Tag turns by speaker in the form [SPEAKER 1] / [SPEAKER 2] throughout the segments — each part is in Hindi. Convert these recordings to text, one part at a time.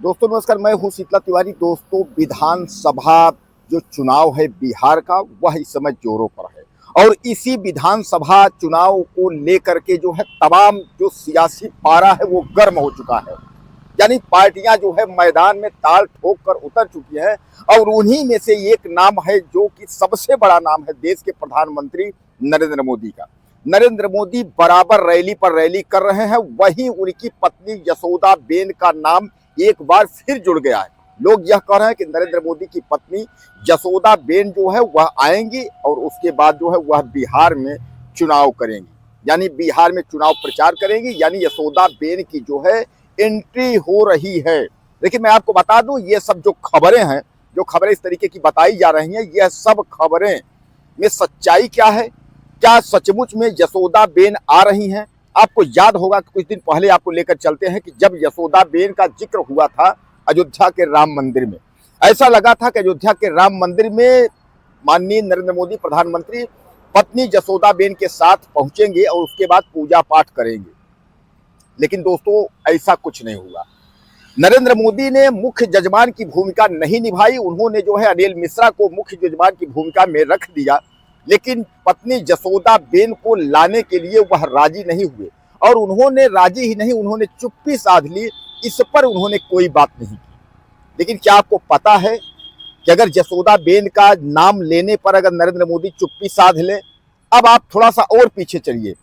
[SPEAKER 1] दोस्तों नमस्कार, मैं हूं शीतला तिवारी। दोस्तों, विधानसभा जो चुनाव है बिहार का, वह इस समय जोरों पर है और इसी विधानसभा चुनाव को लेकर के जो है तमाम जो सियासी पारा है वो गर्म हो चुका है। यानी पार्टियां जो है मैदान में ताल ठोक कर उतर चुकी हैं और उन्हीं में से एक नाम है जो कि सबसे बड़ा नाम है देश के प्रधानमंत्री नरेंद्र मोदी का। नरेंद्र मोदी बराबर रैली पर रैली कर रहे हैं, वहीं उनकी पत्नी यशोदा बेन का नाम एक बार फिर जुड़ गया है। लोग यह कह रहे हैं कि नरेंद्र मोदी की पत्नी यशोदा बेन जो है वह आएंगी और उसके बाद जो है वह बिहार में चुनाव करेंगी, यानी बिहार में चुनाव प्रचार करेंगी, यानी यशोदा बेन की जो है एंट्री हो रही है। देखिए, मैं आपको बता दूं, ये सब जो खबरें हैं, जो खबरें इस तरीके की बताई जा रही हैं, यह सब खबरें में सच्चाई क्या है? क्या सचमुच में यशोदा बेन आ रही हैं? आपको याद होगा कि कुछ दिन पहले आपको लेकर चलते हैं कि जब यशोदा बेन का जिक्र हुआ था अयोध्या के राम मंदिर में, ऐसा लगा था कि अयोध्या के राम मंदिर में माननीय नरेंद्र मोदी प्रधानमंत्री पत्नी यशोदा बेन के साथ पहुंचेंगे और उसके बाद पूजा पाठ करेंगे। लेकिन दोस्तों, ऐसा कुछ नहीं हुआ। नरेंद्र मोदी ने मुख्य जजमान की भूमिका नहीं निभाई। उन्होंने जो है अनिल मिश्रा को मुख्य जजमान की भूमिका में रख दिया, लेकिन पत्नी यशोदा बेन को लाने के लिए वह राजी नहीं हुए और उन्होंने राजी ही नहीं, उन्होंने चुप्पी साध ली। इस पर उन्होंने कोई बात नहीं की। लेकिन क्या आपको पता है कि अगर यशोदा बेन का नाम लेने पर अगर नरेंद्र मोदी चुप्पी साध ले? अब आप थोड़ा सा और पीछे चलिए।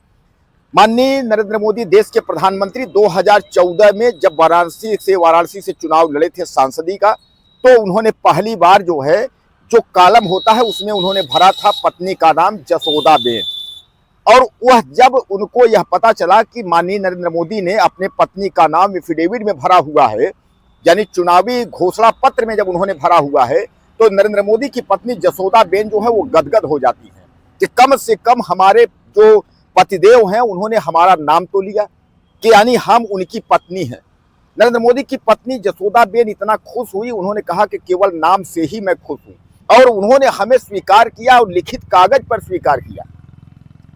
[SPEAKER 1] माननीय नरेंद्र मोदी देश के प्रधानमंत्री 2014 में जब वाराणसी से चुनाव लड़े थे सांसदी का, तो उन्होंने पहली बार जो है जो कॉलम होता है उसमें उन्होंने भरा था पत्नी का नाम यशोदा बेन। और वह जब उनको यह पता चला कि माननीय नरेंद्र मोदी ने अपने पत्नी का नाम एफिडेविट में भरा हुआ है, यानी चुनावी घोषणा पत्र में जब उन्होंने भरा हुआ है, तो नरेंद्र मोदी की पत्नी यशोदा बेन जो है वो गदगद हो जाती है कि कम से कम हमारे जो पतिदेव हैं उन्होंने हमारा नाम तो लिया, कि यानी हम उनकी पत्नी हैं। नरेंद्र मोदी की पत्नी यशोदा बेन इतना खुश हुई, उन्होंने कहा कि केवल नाम से ही मैं खुश हूं, और उन्होंने हमें स्वीकार किया और लिखित कागज पर स्वीकार किया।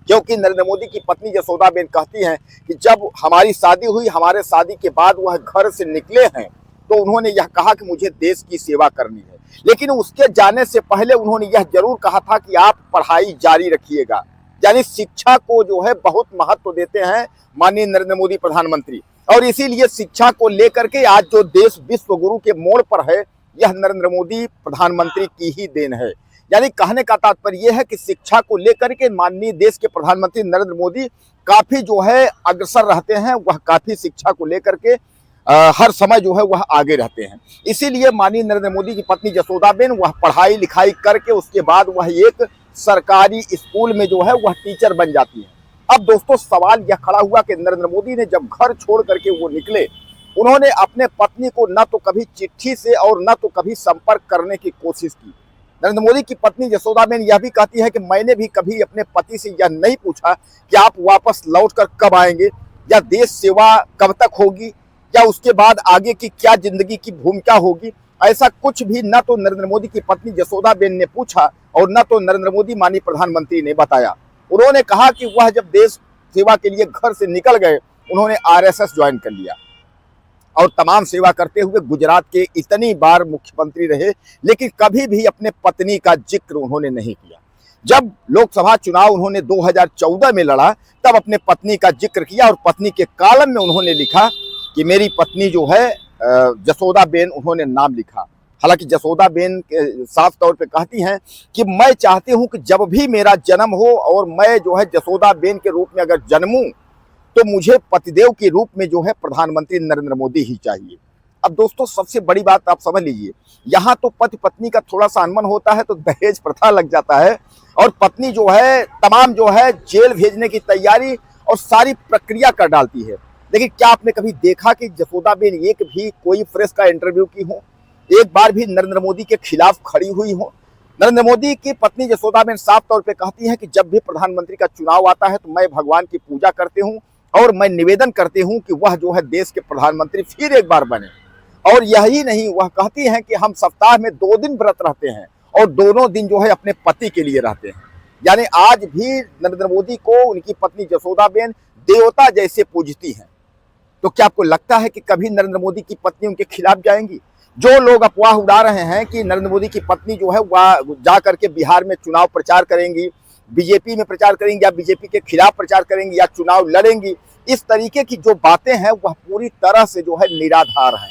[SPEAKER 1] क्योंकि नरेंद्र मोदी की पत्नी यशोदा बेन कहती हैं कि जब हमारी शादी हुई, हमारे शादी के बाद वह घर से निकले हैं, तो उन्होंने यह कहा कि मुझे देश की सेवा करनी है। लेकिन उसके जाने से पहले उन्होंने यह जरूर कहा था कि आप पढ़ाई जारी रखिएगा, यानी शिक्षा को जो है बहुत महत्व देते हैं माननीय नरेंद्र मोदी प्रधानमंत्री। और इसीलिए शिक्षा को लेकर के आज जो देश विश्व गुरु के मोड़ पर है, यह नरेंद्र मोदी प्रधानमंत्री की ही देन है। यानी कहने का तात्पर्य यह है कि शिक्षा को लेकर के माननीय देश के प्रधानमंत्री नरेंद्र मोदी काफी जो है अग्रसर रहते हैं, वह काफी शिक्षा को लेकर के हर समय जो है वह आगे रहते हैं। इसीलिए माननीय नरेंद्र मोदी की पत्नी यशोदा बेन वह पढ़ाई लिखाई करके उसके बाद वह एक सरकारी स्कूल में जो है वह टीचर बन जाती है। अब दोस्तों, सवाल यह खड़ा हुआ कि नरेंद्र मोदी ने जब घर छोड़ करके वो निकले, उन्होंने अपने पत्नी को न तो कभी चिट्ठी से और न तो कभी संपर्क करने की कोशिश की। नरेंद्र मोदी की पत्नी यशोदा बेन यह भी कहती है कि मैंने भी कभी अपने पति से यह नहीं पूछा कि आप वापस लौटकर कब आएंगे, या देश सेवा कब तक होगी, या उसके बाद आगे की क्या जिंदगी की भूमिका होगी। ऐसा कुछ भी न तो नरेंद्र मोदी की पत्नी यशोदा बेन ने पूछा और न तो नरेंद्र मोदी माननीय प्रधानमंत्री ने बताया। उन्होंने कहा कि वह जब देश सेवा के लिए घर से निकल गए, उन्होंने आरएसएस ज्वाइन कर लिया और तमाम सेवा करते हुए गुजरात के इतनी बार मुख्यमंत्री रहे, लेकिन कभी भी अपने पत्नी का जिक्र उन्होंने नहीं किया। जब लोकसभा चुनाव उन्होंने 2014 में लड़ा, तब अपने पत्नी का जिक्र किया और पत्नी के कॉलम में उन्होंने लिखा कि मेरी पत्नी जो है यशोदा बेन, उन्होंने नाम लिखा। हालांकि यशोदा बेन साफ तौर पे कहती हैं कि मैं चाहती हूं कि जब भी मेरा जन्म हो और मैं जो है यशोदा बेन के रूप में अगर जन्मूं, तो मुझे पतिदेव के रूप में जो है प्रधानमंत्री नरेंद्र मोदी ही चाहिए। अब दोस्तों, सबसे बड़ी बात आप समझ लीजिए, यहाँ तो पति पत्नी का थोड़ा सा अनबन होता है तो दहेज प्रथा लग जाता है और पत्नी जो है तमाम जो है जेल भेजने की तैयारी और सारी प्रक्रिया कर डालती है। लेकिन क्या आपने कभी देखा कि यशोदा बेन एक भी कोई प्रेस का इंटरव्यू की हो, एक बार भी नरेंद्र मोदी के खिलाफ खड़ी हुई हो? नरेंद्र मोदी की पत्नी यशोदा बेन साफ तौर पे कहती हैं कि जब भी प्रधानमंत्री का चुनाव आता है तो मैं भगवान की पूजा करती हूँ और मैं निवेदन करती हूँ कि वह जो है देश के प्रधानमंत्री फिर एक बार बने। और यही नहीं, वह कहती हैं कि हम सप्ताह में 2 दिन व्रत रहते हैं और दोनों दिन जो है अपने पति के लिए रहते हैं। यानी आज भी नरेंद्र मोदी को उनकी पत्नी यशोदा बेन देवता जैसे पूजती हैं। तो क्या आपको लगता है कि कभी नरेंद्र मोदी की पत्नी उनके खिलाफ जाएंगी? जो लोग अफवाह उड़ा रहे हैं कि नरेंद्र मोदी की पत्नी जो है वह जा करके बिहार में चुनाव प्रचार करेंगी, बीजेपी में प्रचार करेंगी या बीजेपी के खिलाफ प्रचार करेंगी या चुनाव लड़ेंगी, इस तरीके की जो बातें हैं वह पूरी तरह से जो है निराधार हैं।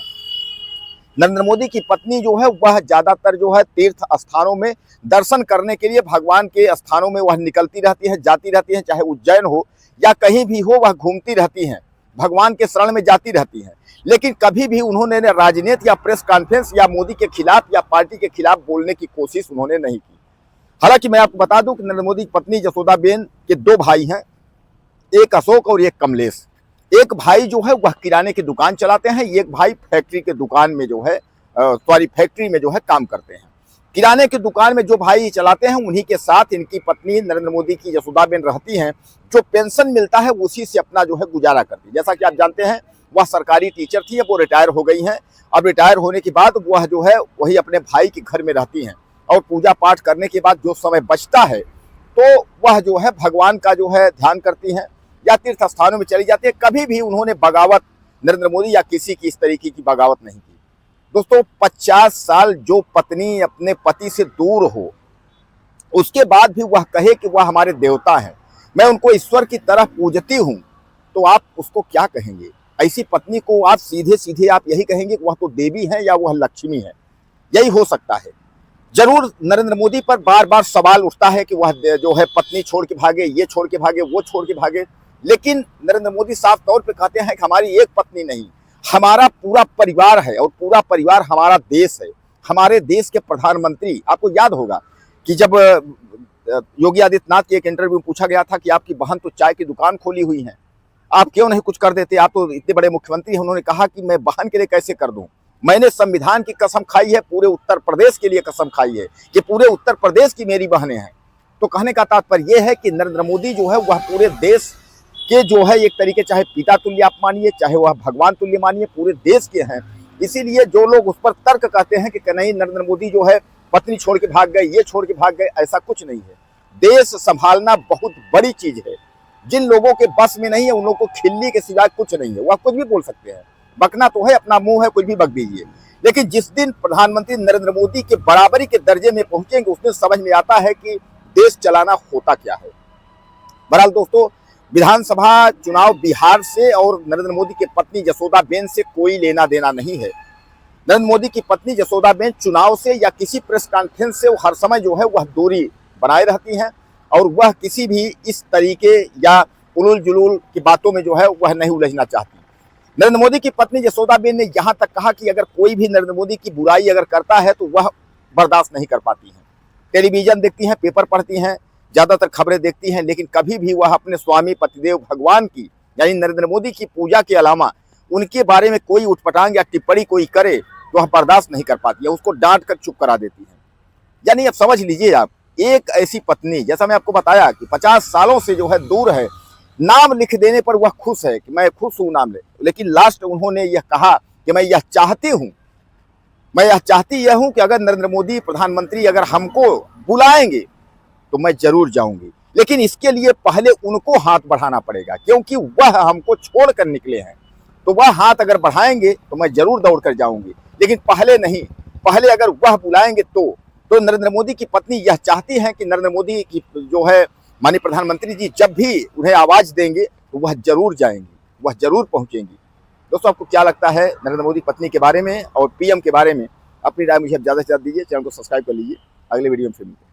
[SPEAKER 1] नरेंद्र मोदी की पत्नी जो है वह ज्यादातर जो है तीर्थ स्थानों में दर्शन करने के लिए भगवान के स्थानों में वह निकलती रहती है, जाती रहती है, चाहे उज्जैन हो या कहीं भी हो, वह घूमती रहती हैं, भगवान के शरण में जाती रहती हैं। लेकिन कभी भी उन्होंने राजनीति या प्रेस कॉन्फ्रेंस या मोदी के खिलाफ या पार्टी के खिलाफ बोलने की कोशिश उन्होंने नहीं की। हालांकि मैं आपको बता दूं कि नरेंद्र मोदी की पत्नी जसोदाबेन के दो भाई हैं, एक अशोक और एक कमलेश। एक भाई जो है वह किराने की दुकान चलाते हैं, एक भाई फैक्ट्री के दुकान में जो है फैक्ट्री में जो है काम करते हैं। किराने की दुकान में जो भाई चलाते हैं उन्हीं के साथ इनकी पत्नी नरेंद्र मोदी की जसोदाबेन रहती हैं। जो पेंशन मिलता है उसी से अपना जो है गुजारा करती है। जैसा कि आप जानते हैं वह सरकारी टीचर थी, अब वो रिटायर हो गई हैं। अब रिटायर होने के बाद वह जो है वही अपने भाई के घर में रहती हैं और पूजा पाठ करने के बाद जो समय बचता है तो वह जो है भगवान का जो है ध्यान करती हैं या तीर्थ स्थानों में चली जाती है। कभी भी उन्होंने बगावत नरेंद्र मोदी या किसी की इस तरीके की बगावत नहीं की। दोस्तों 50 साल जो पत्नी अपने पति से दूर हो उसके बाद भी वह कहे कि वह हमारे देवता हैं, मैं उनको ईश्वर की तरह पूजती हूं, तो आप उसको क्या कहेंगे? ऐसी पत्नी को आप सीधे सीधे आप यही कहेंगे कि वह तो देवी है या वह लक्ष्मी है, यही हो सकता है। जरूर नरेंद्र मोदी पर बार बार सवाल उठता है कि वह जो है पत्नी छोड़ के भागे, ये छोड़ के भागे, वो छोड़ के भागे, लेकिन नरेंद्र मोदी साफ तौर पे कहते हैं कि हमारी एक पत्नी नहीं, हमारा पूरा परिवार है और पूरा परिवार हमारा देश है। हमारे देश के प्रधानमंत्री, आपको याद होगा कि जब योगी आदित्यनाथ के एक इंटरव्यू में पूछा गया था कि आपकी बहन तो चाय की दुकान खोली हुई है, आप क्यों नहीं कुछ कर देते, आप तो इतने बड़े मुख्यमंत्री हैं। उन्होंने कहा कि मैं बहन के लिए कैसे कर दूं, मैंने संविधान की कसम खाई है, पूरे उत्तर प्रदेश के लिए कसम खाई है कि पूरे उत्तर प्रदेश की मेरी बहनें हैं। तो कहने का तात्पर्य यह है कि नरेंद्र मोदी जो है वह पूरे देश के जो है एक तरीके चाहे पिता तुल्य आप मानिए, चाहे वह भगवान तुल्य मानिए, पूरे देश के हैं। इसीलिए जो लोग उस पर तर्क कहते हैं कि नहीं नरेंद्र मोदी जो है पत्नी छोड़ के भाग गए, ये छोड़ के भाग गए, ऐसा कुछ नहीं है। देश संभालना बहुत बड़ी चीज है। जिन लोगों के बस में नहीं है उन लोगों को खिल्ली के सिवाय कुछ नहीं है। वह कुछ भी बोल सकते हैं, बकना तो है, अपना मुंह है, कुछ भी बक दीजिए। लेकिन जिस दिन प्रधानमंत्री नरेंद्र मोदी के बराबरी के दर्जे में पहुंचेंगे उस दिन समझ में आता है कि देश चलाना होता क्या है। बहरहाल दोस्तों, विधानसभा चुनाव बिहार से और नरेंद्र मोदी की पत्नी जसोदाबेन से कोई लेना देना नहीं है। नरेंद्र मोदी की पत्नी जसोदाबेन चुनाव से या किसी प्रेस कॉन्फ्रेंस से हर समय जो है वह दूरी बनाए रहती हैं और वह किसी भी इस तरीके या उलूल जुलूल की बातों में जो है वह नहीं उलझना चाहती। नरेंद्र मोदी की पत्नी जसोदाबेन ने यहां तक कहा कि अगर कोई भी नरेंद्र मोदी की बुराई अगर करता है तो वह बर्दाश्त नहीं कर पाती हैं। टेलीविजन देखती हैं, पेपर पढ़ती हैं, ज्यादातर खबरें देखती हैं, लेकिन कभी भी वह अपने स्वामी पतिदेव भगवान की यानी नरेंद्र मोदी की पूजा के अलावा उनके बारे में कोई उठपटांग या टिप्पणी कोई करे तो वह बर्दाश्त नहीं कर पाती है, उसको डांट कर चुप करा देती है। यानी अब समझ लीजिए आप, एक ऐसी पत्नी, जैसा मैं आपको बताया कि 50 सालों से जो है दूर है, नाम लिख देने पर वह खुश है कि मैं खुश हूं नाम ले, लेकिन लास्ट उन्होंने यह कहा कि मैं यह चाहती हूं कि अगर नरेंद्र मोदी प्रधानमंत्री अगर हमको बुलाएंगे तो मैं जरूर जाऊंगी, लेकिन इसके लिए पहले उनको हाथ बढ़ाना पड़ेगा, क्योंकि वह हमको छोड़कर निकले हैं। तो वह हाथ अगर बढ़ाएंगे तो मैं जरूर दौड़ कर जाऊंगी, लेकिन पहले नहीं, पहले अगर वह बुलाएंगे तो नरेंद्र मोदी की पत्नी यह चाहती हैं कि नरेंद्र मोदी की जो है माननीय प्रधानमंत्री जी जब भी उन्हें आवाज देंगे तो वह जरूर जाएंगी, वह जरूर पहुंचेंगी। दोस्तों, आपको क्या लगता है नरेंद्र मोदी पत्नी के बारे में और पीएम के बारे में? अपनी राय मुझे ज्यादा से ज्यादा दीजिए, चैनल को सब्सक्राइब कर लीजिए। अगले वीडियो में फिर मिलते हैं।